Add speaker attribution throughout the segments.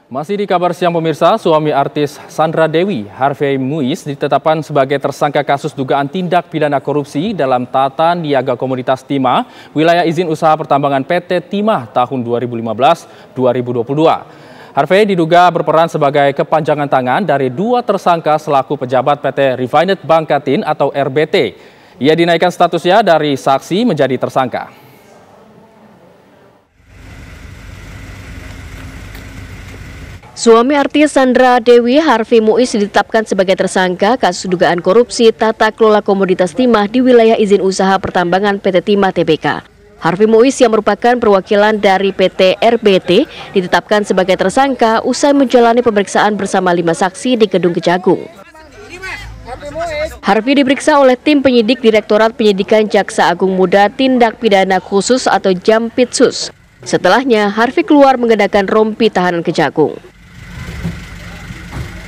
Speaker 1: Masih di kabar siang pemirsa, suami artis Sandra Dewi, Harvey Muiz, ditetapkan sebagai tersangka kasus dugaan tindak pidana korupsi dalam tata niaga komoditas timah, wilayah izin usaha pertambangan PT Timah tahun 2015-2022. Harvey diduga berperan sebagai kepanjangan tangan dari dua tersangka selaku pejabat PT Refined Bangkatin atau RBT. Ia dinaikkan statusnya dari saksi menjadi tersangka.
Speaker 2: Suami artis Sandra Dewi, Harvey Muiz, ditetapkan sebagai tersangka kasus dugaan korupsi tata kelola komoditas timah di wilayah izin usaha pertambangan PT Timah Tbk. Harvey Muiz yang merupakan perwakilan dari PT RBT ditetapkan sebagai tersangka usai menjalani pemeriksaan bersama 5 saksi di Gedung Kejagung. Harvey diperiksa oleh tim penyidik Direktorat Penyidikan Jaksa Agung Muda Tindak Pidana Khusus atau Jampitsus. Setelahnya, Harvey keluar mengenakan rompi tahanan Kejagung.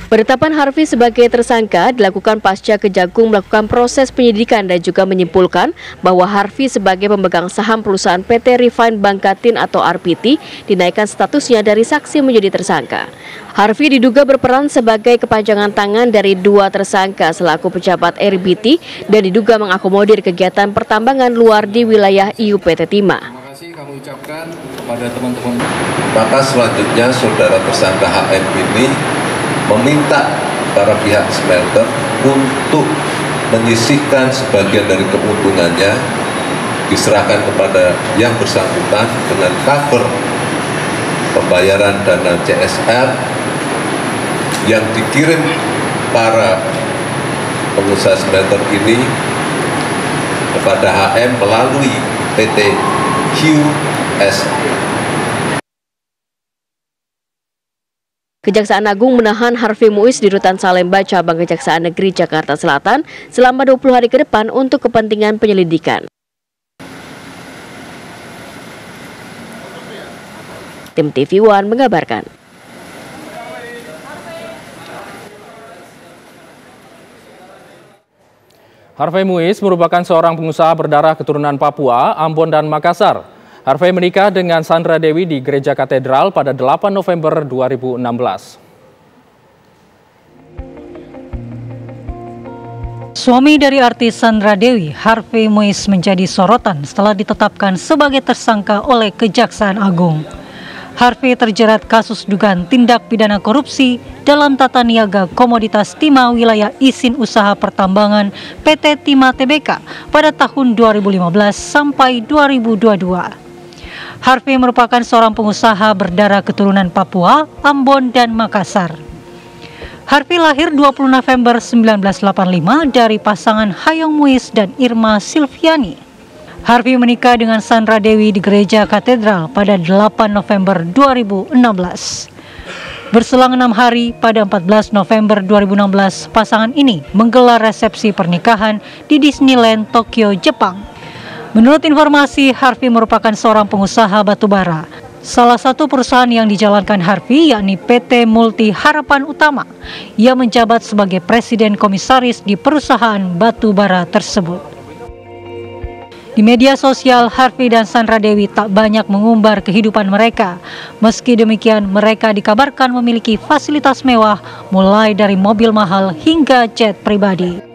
Speaker 2: Penetapan Harvey sebagai tersangka dilakukan pasca Kejagung melakukan proses penyidikan dan juga menyimpulkan bahwa Harvey sebagai pemegang saham perusahaan PT Refined Bangkatin atau RBT dinaikkan statusnya dari saksi menjadi tersangka. Harvey diduga berperan sebagai kepanjangan tangan dari dua tersangka selaku pejabat RBT dan diduga mengakomodir kegiatan pertambangan luar di wilayah IUPT Timah.
Speaker 3: Terima kasih kami ucapkan kepada teman-teman. Maka selanjutnya saudara tersangka HM ini meminta para pihak smelter untuk menyisihkan sebagian dari keuntungannya diserahkan kepada yang bersangkutan dengan cover pembayaran dana CSR yang dikirim para pengusaha smelter ini kepada HM melalui PT QS.
Speaker 2: Kejaksaan Agung menahan Harvey Muiz di Rutan Salemba, Cabang Kejaksaan Negeri Jakarta Selatan selama 20 hari ke depan untuk kepentingan penyelidikan. Tim TV One mengabarkan.
Speaker 1: Harvey Muiz merupakan seorang pengusaha berdarah keturunan Papua, Ambon, dan Makassar. Harvey menikah dengan Sandra Dewi di Gereja Katedral pada 8 November 2016.
Speaker 4: Suami dari artis Sandra Dewi, Harvey Muiz, menjadi sorotan setelah ditetapkan sebagai tersangka oleh Kejaksaan Agung. Harvey terjerat kasus dugaan tindak pidana korupsi dalam tata niaga komoditas timah wilayah izin usaha pertambangan PT Timah Tbk pada tahun 2015 sampai 2022. Harvey merupakan seorang pengusaha berdarah keturunan Papua, Ambon, dan Makassar. Harvey lahir 20 November 1985 dari pasangan Hayong Muiz dan Irma Silviani. Harvey menikah dengan Sandra Dewi di Gereja Katedral pada 8 November 2016. Berselang 6 hari, pada 14 November 2016, pasangan ini menggelar resepsi pernikahan di Disneyland, Tokyo, Jepang. Menurut informasi, Harvey merupakan seorang pengusaha batubara. Salah satu perusahaan yang dijalankan Harvey yakni PT Multi Harapan Utama. Ia menjabat sebagai presiden komisaris di perusahaan batubara tersebut. Di media sosial, Harvey dan Sandra Dewi tak banyak mengumbar kehidupan mereka. Meski demikian, mereka dikabarkan memiliki fasilitas mewah mulai dari mobil mahal hingga jet pribadi.